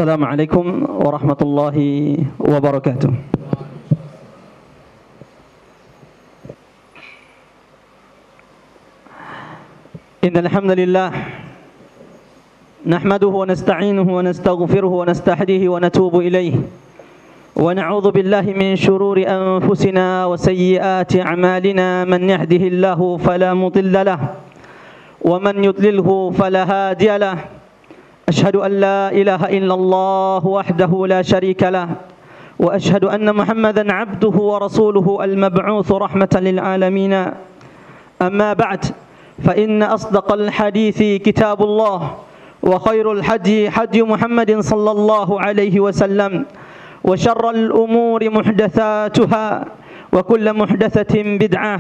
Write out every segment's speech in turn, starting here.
Assalamualaikum warahmatullahi wabarakatuh. Innal hamdalillah nahmaduhu wa nasta'inuhu wa nastaghfiruhu wa nastahdihi wa natubu ilayhi wa na'udzu billahi min shururi anfusina wa sayyiati a'malina man yahdihillahu fala mudilla lahu wa man yudlilhu fala hadiya lahu. أشهد أن لا إله إلا الله وحده لا شريك له وأشهد أن محمدا عبده ورسوله المبعوث رحمة للعالمين أما بعد فإن أصدق الحديث كتاب الله وخير الحدي حدي محمد صلى الله عليه وسلم وشر الأمور محدثاتها وكل محدثة بدعة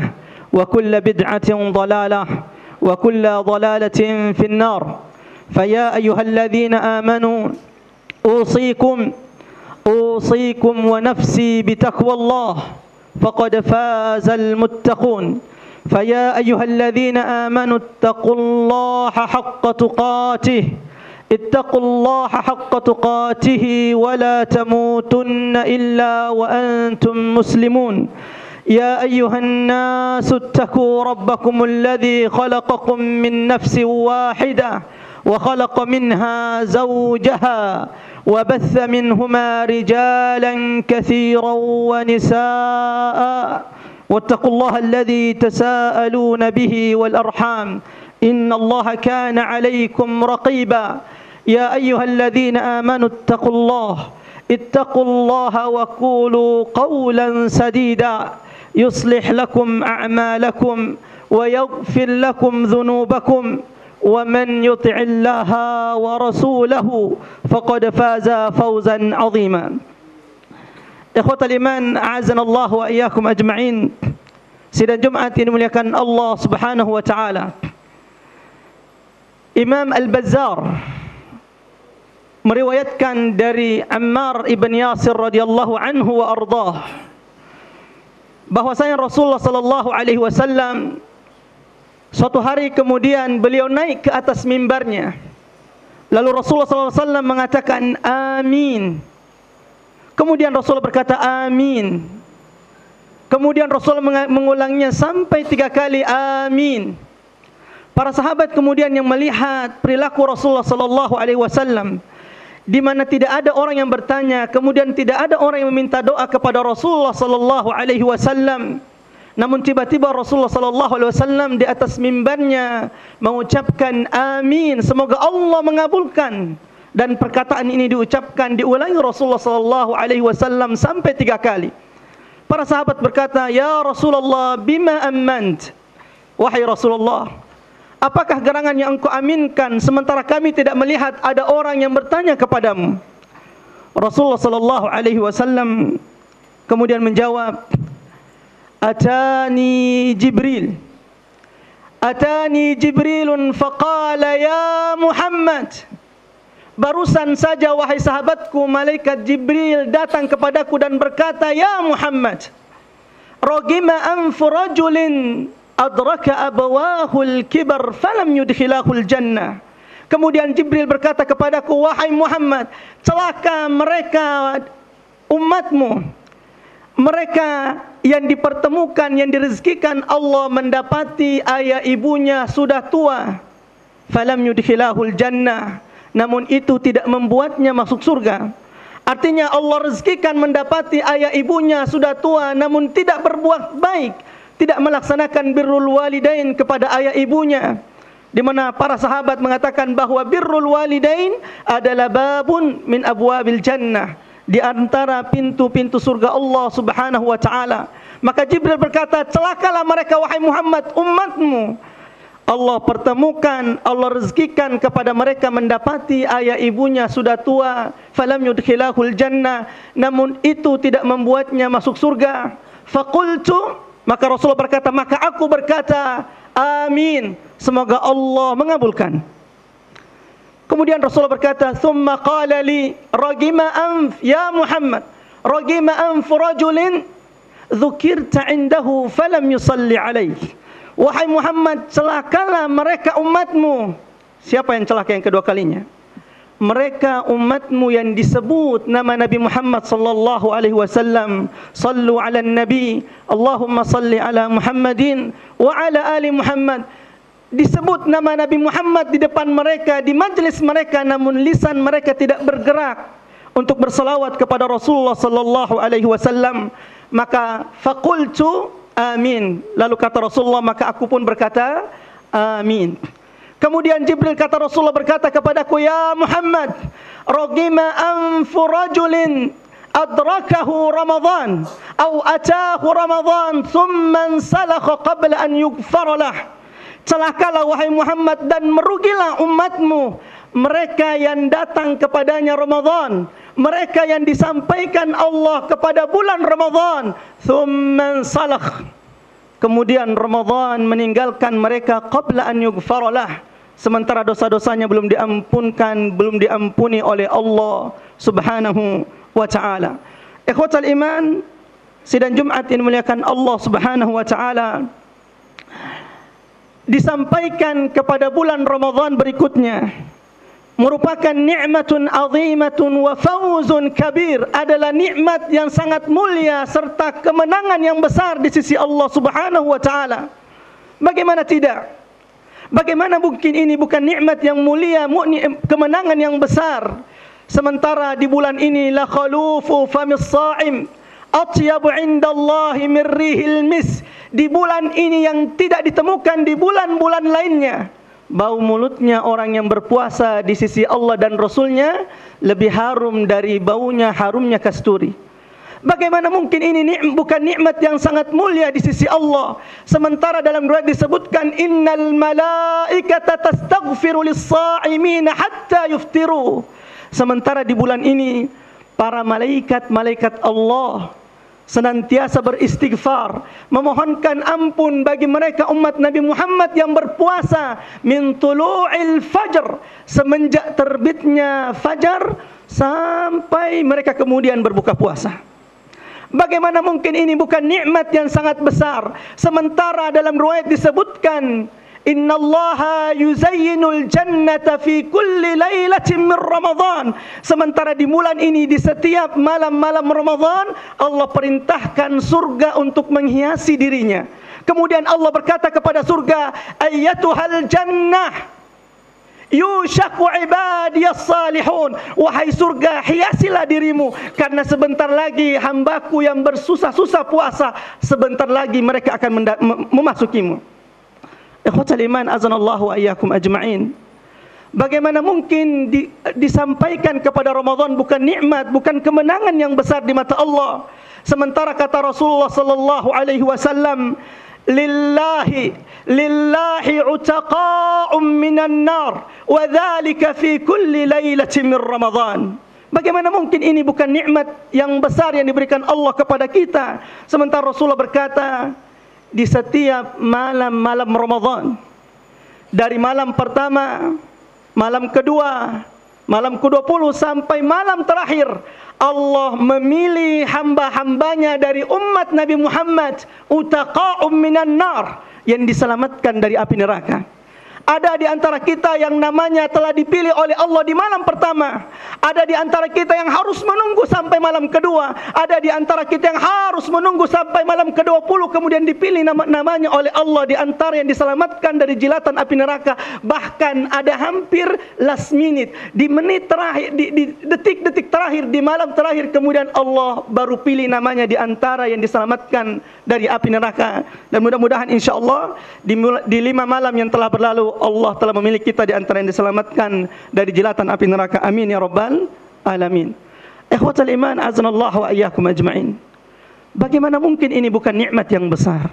وكل بدعة ضلالة وكل ضلالة في النار. فيا أيها الذين آمنوا أوصيكم ونفسي بتقوى الله فقد فاز المتقون. فيا أيها الذين آمنوا اتقوا الله حق تقاته ولا تموتن إلا وأنتم مسلمون. يا أيها الناس اتقوا ربكم الذي خلقكم من نفس واحدة وخلق منها زوجها وبث منهما رجالا كثيرا ونساء واتقوا الله الذي تساءلون به والأرحام إن الله كان عليكم رقيبا. يا أيها الذين آمنوا اتقوا الله وقولوا قولا سديدا يصلح لكم أعمالكم ويغفر لكم ذنوبكم ومن يطع الله ورسوله فقد فاز فوزا عظيما. Ikhwatal iman, a'azzana Allah wa iyyakum ajma'in. Sidang Jumat yang dimuliakan Allah Subhanahu wa taala. Imam Al-Bazzar meriwayatkan dari Ammar ibn Yasir radhiyallahu anhu wa ardhah bahwasanya Rasulullah sallallahu alaihi wasallam suatu hari kemudian beliau naik ke atas mimbarnya. Lalu Rasulullah SAW mengatakan amin. Kemudian Rasulullah berkata amin. Kemudian Rasulullah mengulangnya sampai 3 kali amin. Para sahabat kemudian yang melihat perilaku Rasulullah SAW, di mana tidak ada orang yang bertanya, kemudian tidak ada orang yang meminta doa kepada Rasulullah SAW. Namun tiba-tiba Rasulullah SAW di atas mimbarnya mengucapkan amin, semoga Allah mengabulkan. Dan perkataan ini diulangi Rasulullah SAW sampai 3 kali. Para sahabat berkata, ya Rasulullah, bima ammant? Wahai Rasulullah, apakah gerangan yang engkau aminkan sementara kami tidak melihat ada orang yang bertanya kepadamu? Rasulullah SAW kemudian menjawab, Atani Jibrilun faqala ya Muhammad. Barusan saja wahai sahabatku, malaikat Jibril datang kepadaku dan berkata, ya Muhammad, ragima anfu rajulin adraka abawahul kibar falam yudkhilahul jannah. Kemudian Jibril berkata kepadaku, wahai Muhammad, celaka mereka umatmu, mereka yang dipertemukan, yang direzekikan Allah mendapati ayah ibunya sudah tua, falam yudkhilahul jannah, namun itu tidak membuatnya masuk surga. Artinya Allah rezekikan mendapati ayah ibunya sudah tua namun tidak berbuat baik, tidak melaksanakan birrul walidain kepada ayah ibunya, di mana para sahabat mengatakan bahwa birrul walidain adalah babun min abwabil jannah, di antara pintu-pintu surga Allah Subhanahu wa taala. Maka Jibril berkata, celakalah mereka wahai Muhammad, umatmu Allah pertemukan, Allah rezekikan kepada mereka mendapati ayah ibunya sudah tua, falam yudkhilahul jannah, namun itu tidak membuatnya masuk surga. Faqultu, maka Rasulullah berkata, maka aku berkata amin, semoga Allah mengabulkan. Kemudian Rasulullah berkata, thumma qala li ragima anf ya Muhammad, ragima anf rajulin dzukirta indahu falam yusalli alaih. Wahai Muhammad, celakalah mereka umatmu. Siapa yang celaka yang kedua kalinya? mereka umatmu yang disebut nama Nabi Muhammad sallallahu alaihi wasallam. Sallu ala nabi, Allahumma salli ala Muhammadin wa ala ali Muhammad. Disebut nama Nabi Muhammad di depan mereka, di majlis mereka, namun lisan mereka tidak bergerak untuk bersalawat kepada Rasulullah sallallahu alaihi wasallam. Maka faqultu amin. Lalu kata Rasulullah, maka aku pun berkata amin. Kemudian Jibril kata Rasulullah berkata kepadaku, ya Muhammad, ragima anfu rajulin adrakahu Ramadan atau atahu Ramadan thumma salakha qabla an yughfar lah. Celakalah wahai Muhammad dan merugilah umatmu mereka yang datang kepadanya Ramadan, mereka yang disampaikan Allah kepada bulan Ramadan, thumma salakh, kemudian Ramadan meninggalkan mereka, qabla an yughfaralah, sementara dosa-dosanya belum diampunkan, belum diampuni oleh Allah Subhanahu wa taala. Ikhwatal iman, sidang Jumat yang dimuliakan Allah Subhanahu wa taala, disampaikan kepada bulan Ramadan berikutnya merupakan nikmatun azimatun wa fawzun kabir, adalah nikmat yang sangat mulia serta kemenangan yang besar di sisi Allah Subhanahu wa taala. Bagaimana tidak? Bagaimana mungkin ini bukan nikmat yang mulia, kemenangan yang besar, sementara di bulan ini la khalufu famis sha'im atyabu indallahi min rihil mis. Di bulan ini yang tidak ditemukan di bulan-bulan lainnya, bau mulutnya orang yang berpuasa di sisi Allah dan Rasulnya lebih harum dari baunya harumnya kasturi. Bagaimana mungkin ini bukan nikmat yang sangat mulia di sisi Allah, sementara dalam riwayat disebutkan innal malaikata tastaghfiru lis-sha'imina hatta yuftiru. Sementara di bulan ini para malaikat Allah senantiasa beristighfar, memohonkan ampun bagi mereka umat Nabi Muhammad yang berpuasa min tulu'il fajr, semenjak terbitnya fajar sampai mereka kemudian berbuka puasa. Bagaimana mungkin ini bukan nikmat yang sangat besar, sementara dalam riwayat disebutkan innallaha yuzayyinul jannata fi kulli lailatin min Ramadan. Sementara di bulan ini, di setiap malam-malam Ramadan, Allah perintahkan surga untuk menghiasi dirinya. Kemudian Allah berkata kepada surga, ayyatuhal jannah yushaku ibadiyas salihun, wahai surga, hiasilah dirimu, karena sebentar lagi hambaku yang bersusah-susah puasa, sebentar lagi mereka akan memasukimu. Ikhwatal iman, azanallahu wa iyyakum ajma'in. Bagaimana mungkin disampaikan kepada Ramadan bukan nikmat, bukan kemenangan yang besar di mata Allah, sementara kata Rasulullah sallallahu alaihi wasallam, lillahi utaqa'un minan nar wa dzalika fi kulli lailatin min Ramadan. Bagaimana mungkin ini bukan nikmat yang besar yang diberikan Allah kepada kita, sementara Rasulullah berkata, di setiap malam-malam Ramadan, dari malam pertama, malam kedua, malam ke-20 sampai malam terakhir, Allah memilih hamba-hambanya dari umat Nabi Muhammad, utaqa'um minan nar, yang diselamatkan dari api neraka. Ada di antara kita yang namanya telah dipilih oleh Allah di malam pertama. Ada di antara kita yang harus menunggu sampai malam kedua. Ada di antara kita yang harus menunggu sampai malam ke-20 kemudian dipilih namanya oleh Allah di antara yang diselamatkan dari jilatan api neraka. Bahkan ada hampir last minute, di menit terakhir, di detik-detik terakhir, di malam terakhir, kemudian Allah baru pilih namanya di antara yang diselamatkan dari api neraka. Dan mudah-mudahan insyaAllah di 5 malam yang telah berlalu, Allah telah memilih kita di antara yang diselamatkan dari jilatan api neraka. Amin ya rabbal alamin. Ikhwatal iman, azanallahu wa iyyakum ajma'in. Bagaimana mungkin ini bukan nikmat yang besar,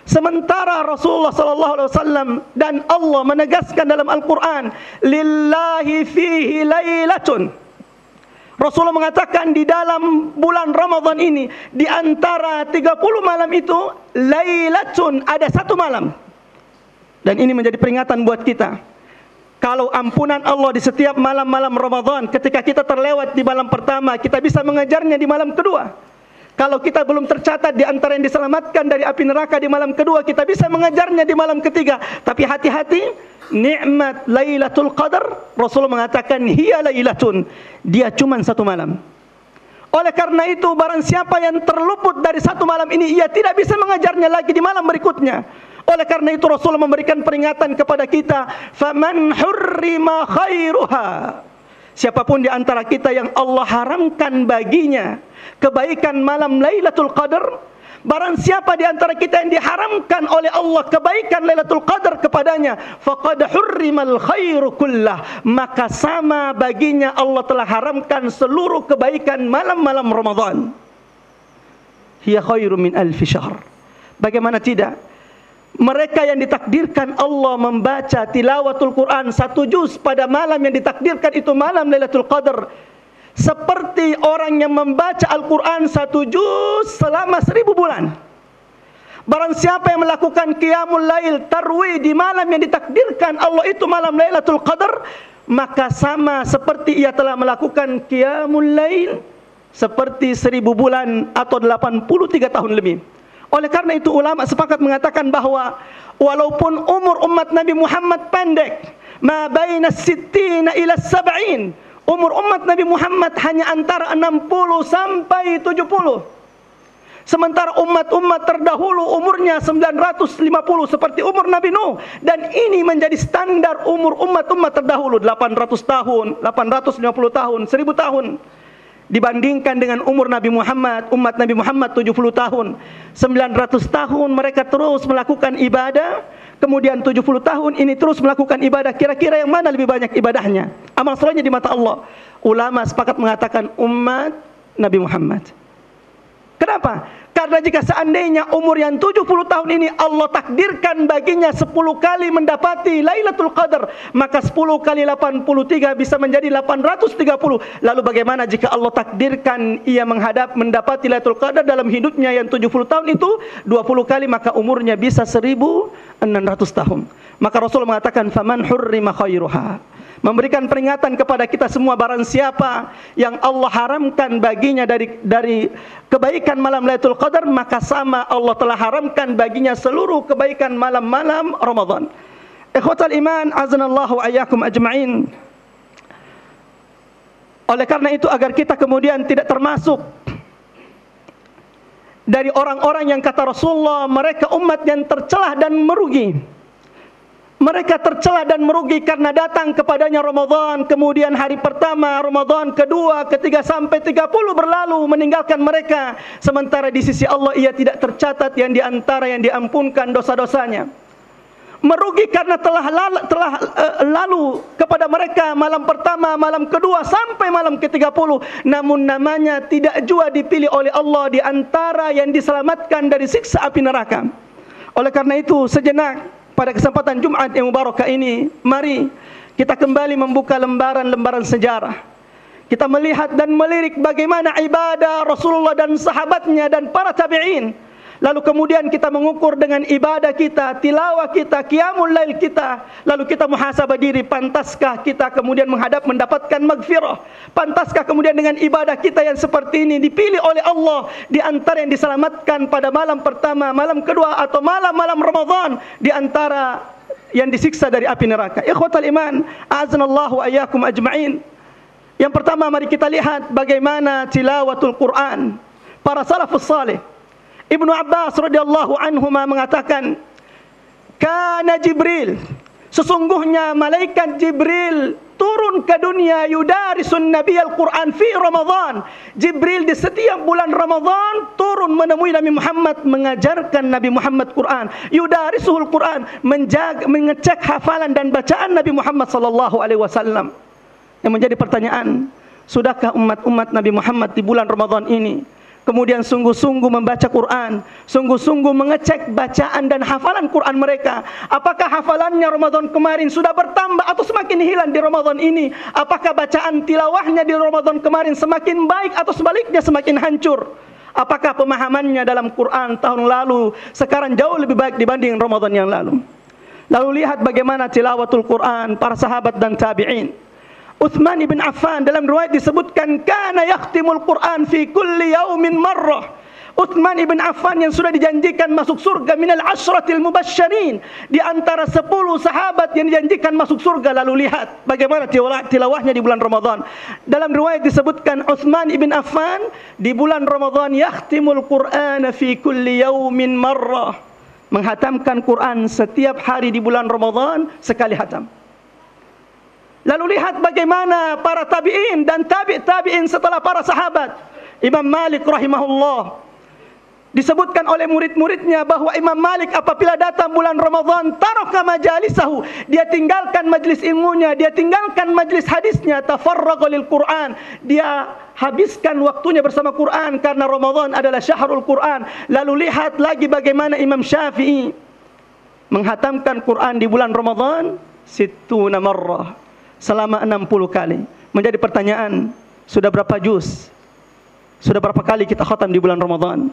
sementara Rasulullah sallallahu alaihi wasallam dan Allah menegaskan dalam Al-Qur'an, lillahi fihi lailatun. Rasulullah mengatakan di dalam bulan Ramadan ini, di antara 30 malam itu, lailatun, ada 1 malam. Dan ini menjadi peringatan buat kita. Kalau ampunan Allah di setiap malam-malam Ramadan, ketika kita terlewat di malam pertama, kita bisa mengejarnya di malam kedua. Kalau kita belum tercatat di antara yang diselamatkan dari api neraka di malam kedua, kita bisa mengejarnya di malam ketiga. Tapi hati-hati, nikmat Lailatul Qadar, Rasulullah mengatakan hiya lailatun, dia cuma satu malam. Oleh karena itu, barang siapa yang terluput dari satu malam ini, ia tidak bisa mengejarnya lagi di malam berikutnya. Oleh karena itu Rasulullah memberikan peringatan kepada kita, faman hurrima khairuha, siapapun di antara kita yang Allah haramkan baginya kebaikan malam Lailatul Qadar, barang siapa di antara kita yang diharamkan oleh Allah kebaikan Lailatul Qadar kepadanya, faqad hurrimal khairu kullah, maka sama baginya Allah telah haramkan seluruh kebaikan malam-malam Ramadan. Hiya khairu min alfi syahr. Bagaimana tidak? Mereka yang ditakdirkan Allah membaca tilawatul Quran 1 juz pada malam yang ditakdirkan itu malam Lailatul Qadar, seperti orang yang membaca Al-Quran 1 juz selama 1000 bulan. Barang siapa yang melakukan qiyamul lail tarwih di malam yang ditakdirkan Allah itu malam Lailatul Qadar, maka sama seperti ia telah melakukan qiyamul lail seperti 1000 bulan atau 83 tahun lebih. Oleh karena itu ulama sepakat mengatakan bahwa walaupun umur umat Nabi Muhammad pendek, ma baina sittina ila sab'in, umur umat Nabi Muhammad hanya antara 60 sampai 70. Sementara umat-umat terdahulu umurnya 950 seperti umur Nabi Nuh, dan ini menjadi standar umur umat-umat terdahulu 800 tahun, 850 tahun, 1000 tahun. Dibandingkan dengan umur Nabi Muhammad, umat Nabi Muhammad 70 tahun. 900 tahun mereka terus melakukan ibadah, kemudian 70 tahun ini terus melakukan ibadah. Kira-kira yang mana lebih banyak ibadahnya? Amal solehnya di mata Allah. Ulama sepakat mengatakan umat Nabi Muhammad. Kenapa? Karena jika seandainya umur yang 70 tahun ini Allah takdirkan baginya 10 kali mendapati Lailatul Qadar, maka 10 kali 83 bisa menjadi 830. Lalu bagaimana jika Allah takdirkan ia mendapati Lailatul Qadar dalam hidupnya yang 70 tahun itu 20 kali, maka umurnya bisa 1600 tahun. Maka Rasulullah mengatakan faman hurrima khairuha, memberikan peringatan kepada kita semua, barang siapa yang Allah haramkan baginya dari kebaikan malam Lailatul Qadar, maka sama Allah telah haramkan baginya seluruh kebaikan malam-malam Ramadan. Ikhwatal iman, azanallahu ayyakum ajma'in. Oleh karena itu, agar kita kemudian tidak termasuk dari orang-orang yang kata Rasulullah mereka umat yang tercelah dan merugi. Mereka tercela dan merugi karena datang kepadanya Ramadan, kemudian hari pertama Ramadan, kedua, ketiga sampai 30 berlalu meninggalkan mereka, sementara di sisi Allah ia tidak tercatat yang diantara yang diampunkan dosa-dosanya. Merugi karena telah lalu kepada mereka malam pertama, malam kedua sampai malam ke-30, namun namanya tidak jua dipilih oleh Allah di antara yang diselamatkan dari siksa api neraka. Oleh karena itu sejenak pada kesempatan Jumat yang mubarakah ini, mari kita kembali membuka lembaran-lembaran sejarah. Kita melihat dan melirik bagaimana ibadah Rasulullah dan sahabatnya dan para tabi'in. Lalu kemudian kita mengukur dengan ibadah kita, tilawah kita, qiyamul lail kita. Lalu kita muhasabah diri, pantaskah kita kemudian mendapatkan maghfirah? Pantaskah kemudian dengan ibadah kita yang seperti ini dipilih oleh Allah di antara yang diselamatkan pada malam pertama, malam kedua atau malam-malam Ramadan di antara yang disiksa dari api neraka? Ikhwatal iman, a'azanallahu ayyakum ajma'in. Yang pertama, mari kita lihat bagaimana tilawatul Quran para salafus salih. Ibnu Abbas radhiyallahu anhuma mengatakan, kana Jibril, sesungguhnya malaikat Jibril turun ke dunia yudarisun nabiyal Quran fi Ramadan. Jibril di setiap bulan Ramadan turun menemui Nabi Muhammad, mengajarkan Nabi Muhammad Quran. Yudarisuhul Quran, mengecek hafalan dan bacaan Nabi Muhammad sallallahu alaihi wasallam. Yang menjadi pertanyaan, sudahkah umat-umat Nabi Muhammad di bulan Ramadan ini kemudian sungguh-sungguh membaca Quran, sungguh-sungguh mengecek bacaan dan hafalan Quran mereka? Apakah hafalannya Ramadan kemarin sudah bertambah atau semakin hilang di Ramadan ini? Apakah bacaan tilawahnya di Ramadan kemarin semakin baik atau sebaliknya semakin hancur? Apakah pemahamannya dalam Quran tahun lalu sekarang jauh lebih baik dibanding Ramadan yang lalu? Lalu lihat bagaimana tilawatul Quran para sahabat dan tabi'in. Uthman ibn Affan dalam riwayat disebutkan kana yakhtimul Quran fi kulli yaumin marrah. Uthman ibn Affan yang sudah dijanjikan masuk surga minal ashratil mubasysyirin, di antara 10 sahabat yang dijanjikan masuk surga. Lalu lihat bagaimana tilawahnya di bulan Ramadan. Dalam riwayat disebutkan Uthman ibn Affan di bulan Ramadan yakhtimul Qur'ana fi kulli yaumin marrah, menghatamkan Quran setiap hari di bulan Ramadan sekali hatam. Lalu lihat bagaimana para tabi'in dan tabi'in setelah para sahabat. Imam Malik rahimahullah, disebutkan oleh murid-muridnya bahwa Imam Malik apabila datang bulan Ramadan, taraka majalisahu, dia tinggalkan majlis ilmunya, dia tinggalkan majlis hadisnya, tafarraqa lil Quran, dia habiskan waktunya bersama Quran karena Ramadan adalah syahrul Quran. Lalu lihat lagi bagaimana Imam Syafi'i menghatamkan Quran di bulan Ramadan 60 marrah, selama 60 kali. Menjadi pertanyaan, sudah berapa juz? Sudah berapa kali kita khatam di bulan Ramadan?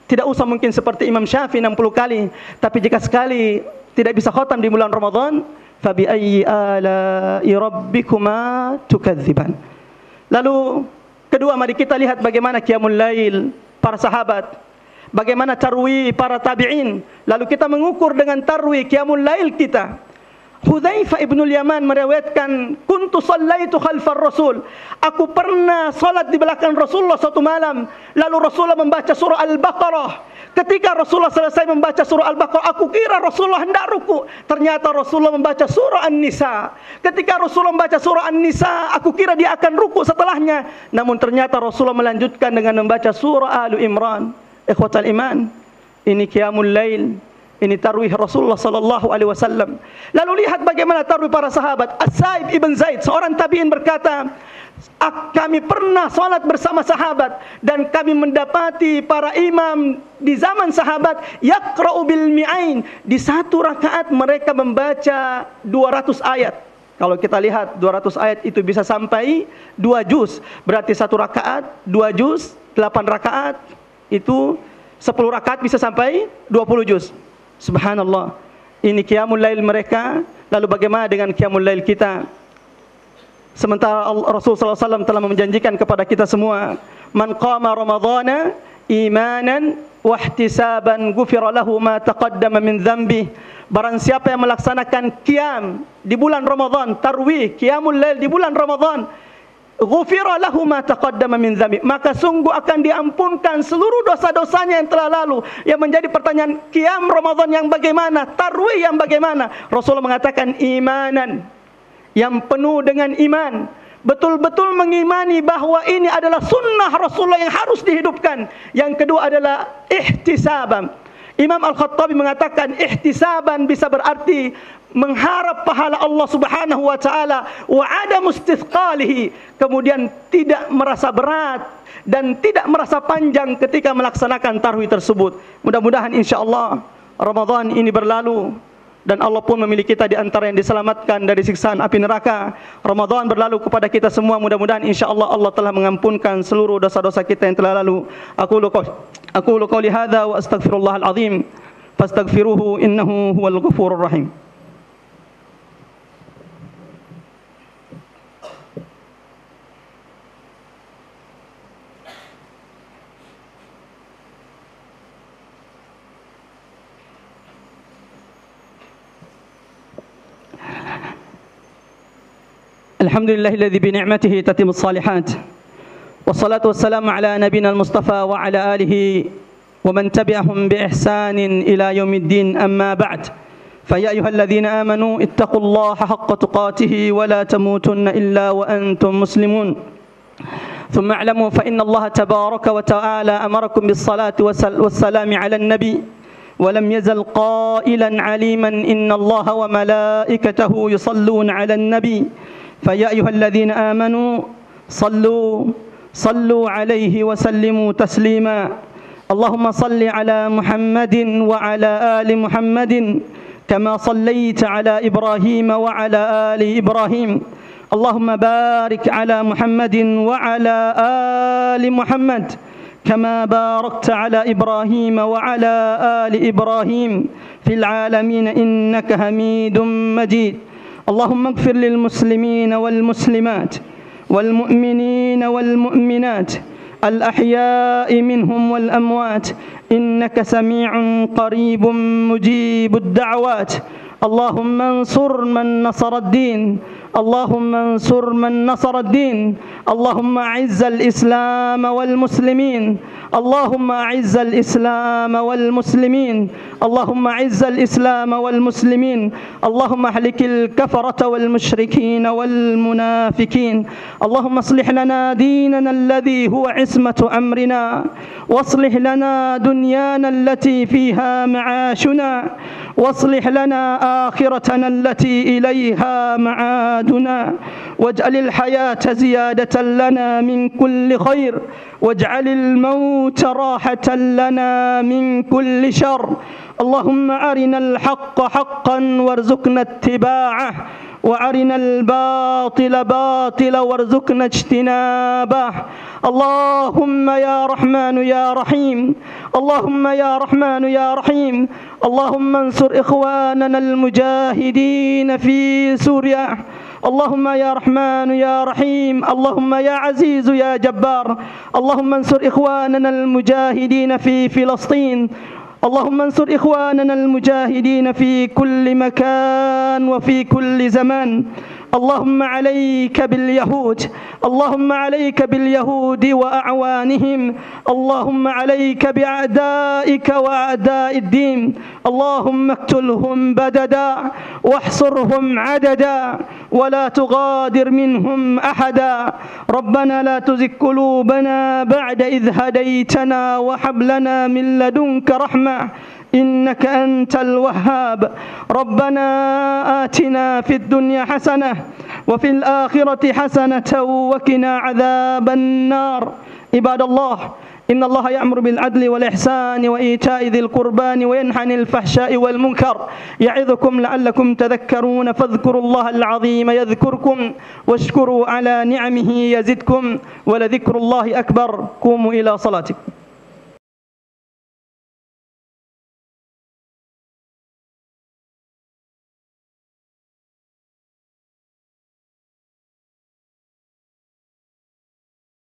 Tidak usah mungkin seperti Imam Syafi'i 60 kali, tapi jika sekali tidak bisa khatam di bulan Ramadan, fa bi ayyi ala'i rabbikuma tukadziban. Lalu kedua, mari kita lihat bagaimana qiyamul lail para sahabat, bagaimana tarwih para tabi'in. Lalu kita mengukur dengan tarwih qiyamul lail kita. Hudzaifah ibnul Yaman meriwayatkan, kuntu shallaitu khalfar Rasul, aku pernah salat di belakang Rasulullah suatu malam, lalu Rasulullah membaca surah Al-Baqarah. Ketika Rasulullah selesai membaca surah Al-Baqarah, aku kira Rasulullah hendak ruku, ternyata Rasulullah membaca surah An-Nisa. Ketika Rasulullah membaca surah An-Nisa, aku kira dia akan ruku setelahnya, namun ternyata Rasulullah melanjutkan dengan membaca surah Al Imran. Ikhwatal iman, ini qiyamul lail, ini tarwih Rasulullah sallallahu alaihi wasallam. Lalu lihat bagaimana tarwih para sahabat. As-Sa'ib ibn Zaid, seorang tabi'in, berkata, kami pernah salat bersama sahabat dan kami mendapati para imam di zaman sahabat yaqra'u bil mi'ain, di satu rakaat mereka membaca 200 ayat. Kalau kita lihat 200 ayat itu bisa sampai 2 juz, berarti satu rakaat 2 juz, 8 rakaat itu 10 rakaat bisa sampai 20 juz. Subhanallah, ini qiyamul lail mereka. Lalu bagaimana dengan qiyamul lail kita? Sementara Rasulullah SAW telah menjanjikan kepada kita semua, man qama ramadhana imanan wahtisaban ghufira lahu ma taqaddama min dhanbi. Barang siapa yang melaksanakan qiyam di bulan Ramadan, tarwih qiyamul lail di bulan Ramadan, ghufira lahu ma taqaddama min dhanbi, maka sungguh akan diampunkan seluruh dosa-dosanya yang telah lalu. Yang menjadi pertanyaan, qiyam Ramadan yang bagaimana? Tarwih yang bagaimana? Rasulullah mengatakan imanan, yang penuh dengan iman, betul-betul mengimani bahwa ini adalah sunnah Rasulullah yang harus dihidupkan. Yang kedua adalah ihtisaban. Imam Al-Khattabi mengatakan ihtisaban bisa berarti mengharap pahala Allah Subhanahu wa taala, wa adamu istithqalihi, kemudian tidak merasa berat dan tidak merasa panjang ketika melaksanakan tarwih tersebut. Mudah-mudahan insyaallah Ramadan ini berlalu dan Allah pun memilih kita di antara yang diselamatkan dari siksaan api neraka. Ramadan berlalu kepada kita semua, mudah-mudahan insyaallah Allah telah mengampunkan seluruh dosa-dosa kita yang telah lalu. Aqulu qouli hadza wa astaghfirullahal azim fastaghfiruhu innahu huwal ghafurur rahim. Alhamdulillahilladzi bi ni'matihi tatimmus shalihat. Wassalatu wassalamu ala nabiyina al-Mustafa wa ala alihi wa man tabi'ahum bi ihsanin ila yaumiddin, amma ba'd. Fa ya ayyuhalladzina amanu ittaqullaha haqqa tuqatih wa la tamutunna illa wa antum muslimun. Thumma a'lamu fa inna Allah tabaraka wa ta'ala amarakum bis salati wassalami ala an-nabi wa lam yazal qailan aliman inna Allah wa malaikatahu yusalluna ala an-nabi. فيا أيها الذين آمنوا صلوا عليه وسلموا تسليما. اللهم صل على محمد وعلى آل محمد كما صليت على إبراهيم وعلى آل إبراهيم. اللهم بارك على محمد وعلى آل محمد كما باركت على إبراهيم وعلى آل إبراهيم في العالمين إنك حميد مجيد. اللهم اغفر للمسلمين والمسلمات والمؤمنين والمؤمنات الأحياء منهم والأموات إنك سميع قريب مجيب الدعوات. اللهم انصر من نصر الدين، اللهم انصر من نصر الدين. اللهم أعز الإسلام والمسلمين، اللهم أعز الإسلام والمسلمين، اللهم أعز الإسلام والمسلمين. اللهم اهلك الكفرة والمشركين والمنافقين. اللهم اصلح لنا ديننا الذي هو عصمة أمرنا، واصلح لنا دنيانا التي فيها معاشنا، واصلح لنا آخرتنا التي إليها معادنا، واجعل الحياة زيادة لنا من كل خير، واجعل الموت راحة لنا من كل شر. اللهم أرنا الحق حقا وارزقنا اتباعه، وأرنا الباطل باطلا وارزقنا اجتنابه. اللهم يا رحمن يا رحيم، اللهم يا رحمن يا رحيم، اللهم انصر إخواننا المجاهدين في سوريا. اللهم يا رحمن يا رحيم، اللهم يا عزيز يا جبار، اللهم انصر إخواننا المجاهدين في فلسطين، اللهم انصر إخواننا المجاهدين في كل مكان وفي كل زمان. اللهم عليك باليهود، اللهم عليك باليهود وأعوانهم، اللهم عليك بأعدائك وأعداء الدين. اللهم اقتلهم بددا واحصرهم عددا ولا تغادر منهم أحدا. ربنا لا تزغ قلوبنا بعد إذ هديتنا وهب لنا من لدنك رحمة إنك أنت الوهاب. ربنا آتنا في الدنيا حسنة وفي الآخرة حسنة وقنا عذاب النار. عباد الله، إن الله يأمر بالعدل والإحسان وإيتاء ذي القربى وينهى عن الفحشاء والمنكر يعظكم لعلكم تذكرون. فاذكروا الله العظيم يذكركم واشكروا على نعمه يزدكم ولذكر الله أكبر. قوموا إلى صلاتكم.